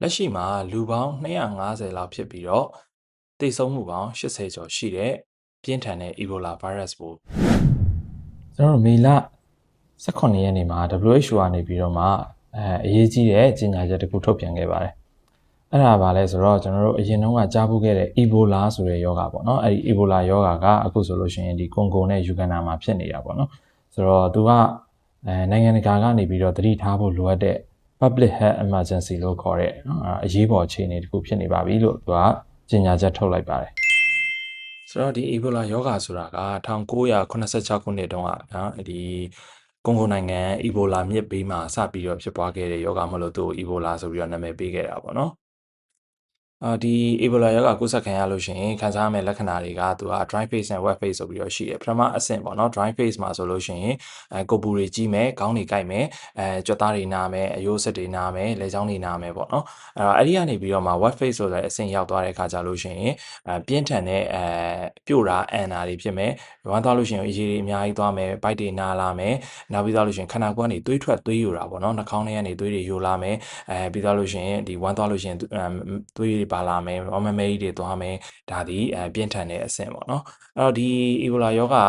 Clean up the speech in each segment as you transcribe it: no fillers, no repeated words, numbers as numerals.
လက်ရှိမှာလူပေါင်း250လောက်ဖြစ်ပြီးတော့သေဆုံးမှုပေါင်း80ကျော်ရှိတဲ့ပြင်းထန်တဲ့ Ebola virus ပိုးကျွန်တော်မေလ18ရက်နေ့မှာ WHO ကနေပြီးတော့မှအရေးကြီးတဲ့ကြေညာချက်တစ်ခုထုတ်ပြန်ခဲ့ပါတယ်။အဲ့ဒါပါလဲဆိုတော့ကျွန်တော်တို့အရင်တုန်းကကြားဖူးခဲ့တဲ့ Ebola ဆိုတဲ့ရောဂါပေါ့နော်။အဲ့ဒီ Ebola ရောဂါကအခုဆိုလို့ရှိရင်ဒီကွန်ဂိုနဲ့ယူဂန်ဒါမှာဖြစ်နေတာပေါ့နော်။ဆိုတော့သူကနိုင်ငံတကာကနေပြီးတော့သတိထားဖို့လိုအပ်တဲ့ public health emergency လို့ခေါ်တဲ့အရေးပေါ်အခြေအနေတစ်ခုဖြစ်နေပါပြီလို့သူကကြေညာချက်ထုတ်လိုက်ပါတယ်ဆိုတော့ဒီ Ebola ရောဂါဆိုတာက1986ခုနှစ်တုန်းကနော်ဒီကွန်ဂိုနိုင်ငံ Ebola မြစ်ဘေးမှာစပြီးတော့ဖြစ်ပွားခဲ့တဲ့ရောဂါမလို့သူ့ Ebola ဆိုပြီးတော့နာမည်ပေးခဲ့တာပေါ့နော်ဒီ Ebola ရောဂါကူးစက်ခံရလို့ရှိရင်ခံစားရမယ့်လက္ခဏာတွေကသူက dry face နဲ့ wet face ဆိုပြီးတော့ရှိတယ်ပထမအဆင့်ပေါ့နော် dry face မှာဆိုလို့ရှိရင်ကိုယ်ပူတွေကြီးမယ်ခေါင်းတွေကိုက်မယ်ကြွက်သားတွေနာမယ်အယိုးဆက်တွေနာမယ်လက်ချောင်းတွေနာမယ်ပေါ့နော်အဲ့ဒီကနေပြီးတော့မှ wet face ဆိုတဲ့အဆင့်ရောက်သွားတဲ့အခါကျလို့ရှိရင်ပြင်းထန်တဲ့ပြို့တာအန်တာတွေဖြစ်မယ်ဝမ်းသွားလို့ရှိရင်အရေးတွေအများကြီးသွားမယ်ဗိုက်တွေနာလာမယ်နောက်ပြီးသွားလို့ရှိရင်ခန္ဓာကိုယ်ကနေသွေးထွက်သွေးယိုတာပေါ့နော်နှာခေါင်းထဲကနေသွေးတွေယိုလာမယ်ပြီးသွားလို့ရှိရင်ဒီဝမ်းသွားလို့ရှိရင်သွေးတွေပါလာမယ်ဝမ်းမမဲကြီးတွေသွားမယ်ဒါဒီပြင်းထန်တဲ့အဆင့်ပေါ့နော်အဲ့တော့ဒီ Ebola ရောဂါ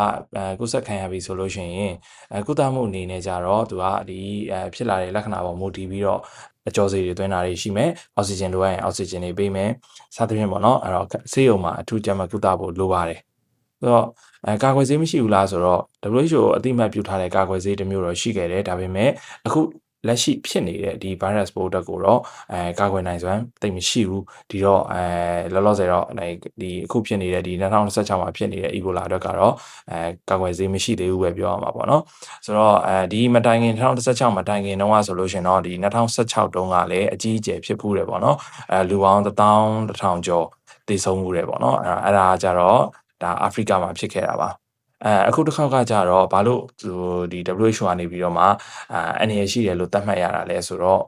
ကူးစက်ခံရပြီဆိုလို့ရှိရင်ကုသမှုအနေနဲ့ကြတော့သူကဒီဖြစ်လာတဲ့လက္ခဏာပေါ်မူတည်ပြီးတော့အကျော်စီတွေသွင်းတာတွေရှိမယ်အောက်ဆီဂျင်လိုအပ်ရင်အောက်ဆီဂျင်တွေပေးမယ်စသဖြင့်ပေါ့နော်အဲ့တော့ဆေးရုံမှာအထူးကြမ်းမှကုသဖို့လိုပါတယ်ဆိုတော့ကာကွယ်ဆေးမရှိဘူးလားဆိုတော့ WHO အသိအမှတ်ပြုထားတဲ့ကာကွယ်ဆေးတစ်မျိုးတော့ရှိခဲ့တယ်ဒါပေမဲ့အခုလက်ရှိဖြစ်နေတဲ့ဒီ virus ပိုးတက်ကိုတော့ကာကွယ်နိုင်စွမ်းသိမရှိဘူးဒီတော့လောလောဆယ်တော့ဒီအခုဖြစ်နေတဲ့ဒီ2026မှာဖြစ်နေတဲ့ Ebola အတွက်ကတော့ကာကွယ်ဆေးမရှိသေးဘူးပဲပြောရမှာပေါ့နော်ဆိုတော့ဒီမတိုင်ခင်2016မတိုင်ခင်တုန်းကဆိုလို့ရှင်တော့ဒီ2016တုန်းကလည်းအကြီးအကျယ်ဖြစ်ဖူးတယ်ပေါ့နော်လူပေါင်း11000ကျော်သေဆုံးမှုတယ်ပေါ့နော်အဲ့ဒါကြတော့ဒါအာဖရိကမှာဖြစ်ခဲ့တာပါအခုတစ်ခေါက်ကကြတော့ဘာလို့ဒီ WHO ကနေပြီးတော့မှအနေရရှိတယ်လို့သတ်မှတ်ရတာလဲဆိုတော့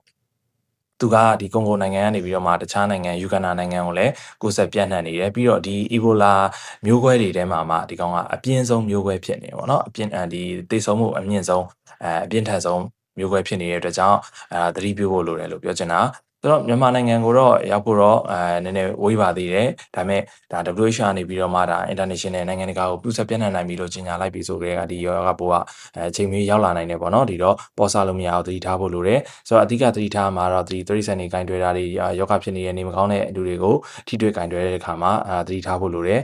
သူကဒီကွန်ဂိုနိုင်ငံကနေပြီးတော့မှတခြားနိုင်ငံယူဂန်ဒါနိုင်ငံကိုလည်းကိုယ်ဆက်ပြန့်နှံ့နေတယ်ပြီးတော့ဒီ Ebola မျိုးကွဲတွေထဲမှာမှဒီကောင်ကအပြင်းဆုံးမျိုးကွဲဖြစ်နေတယ်ပေါ့နော်အပြင်းဒီသေဆုံးမှုအမြင့်ဆုံးအပြင်းထန်ဆုံးမျိုးကွဲဖြစ်နေတဲ့အတွက်ကြောင့်သတိပြုဖို့လိုတယ်လို့ပြောချင်တာဆိုတော့မြန်မာနိုင်ငံကိုတော့ရောက်ဖို့တော့နည်းနည်းဝေးပါသေးတယ်ဒါပေမဲ့ဒါ WHO ကနေပြီးတော့မှဒါ international နိုင်ငံတကာကိုပြုဆက်ပြန့်နှံ့နိုင်ပြီလို့ကြေညာလိုက်ပြီဆိုတော့ဒီရောဂါပိုးကအချိန်မီရောက်လာနိုင်တယ်ပေါ့နော်ဒီတော့ပေါ်စားလို့မရအောင်သတိထားဖို့လိုတယ်ဆိုတော့အဓိကသတိထားမှာတော့ဒီ30နေကင်တွယ်တာတွေယောဂဖြစ်နေတဲ့နေမကောင်းတဲ့လူတွေကိုထိတွေ့ကင်တွယ်တဲ့အခါမှာသတိထားဖို့လိုတယ်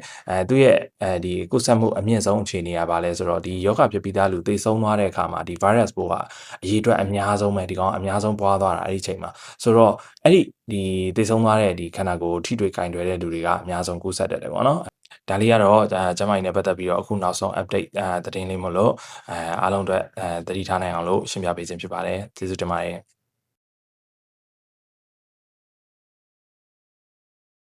သူရဲ့ဒီကုသမှုအမြင့်ဆုံးအခြေအနေကဘာလဲဆိုတော့ဒီယောဂဖြစ်ပြီးသားလူသေဆုံးသွားတဲ့အခါမှာဒီ virus ပိုးကအရေးအတွက်အများဆုံးပဲဒီကောင်အများဆုံးပွားသွားတာအဲ့ဒီအချိန်မှာဆိုတော့အဲ့ဒီသေဆုံးသွားတဲ့ဒီခန္ဓာကိုယ်ထိတွေ့ကင်တွယ်တဲ့လူတွေကအများဆုံးကူးစက်တယ်ပေါ့နော်ဒါလေးကတော့ကျမကြီးနဲ့ပတ်သက်ပြီးတော့အခုနောက်ဆုံး update သတင်းလေးမလို့အားလုံးအတွက်သတိထားနိုင်အောင်လို့ရှင်းပြပေးခြင်းဖြစ်ပါတယ်ကျေးဇူးတင်ပါတယ်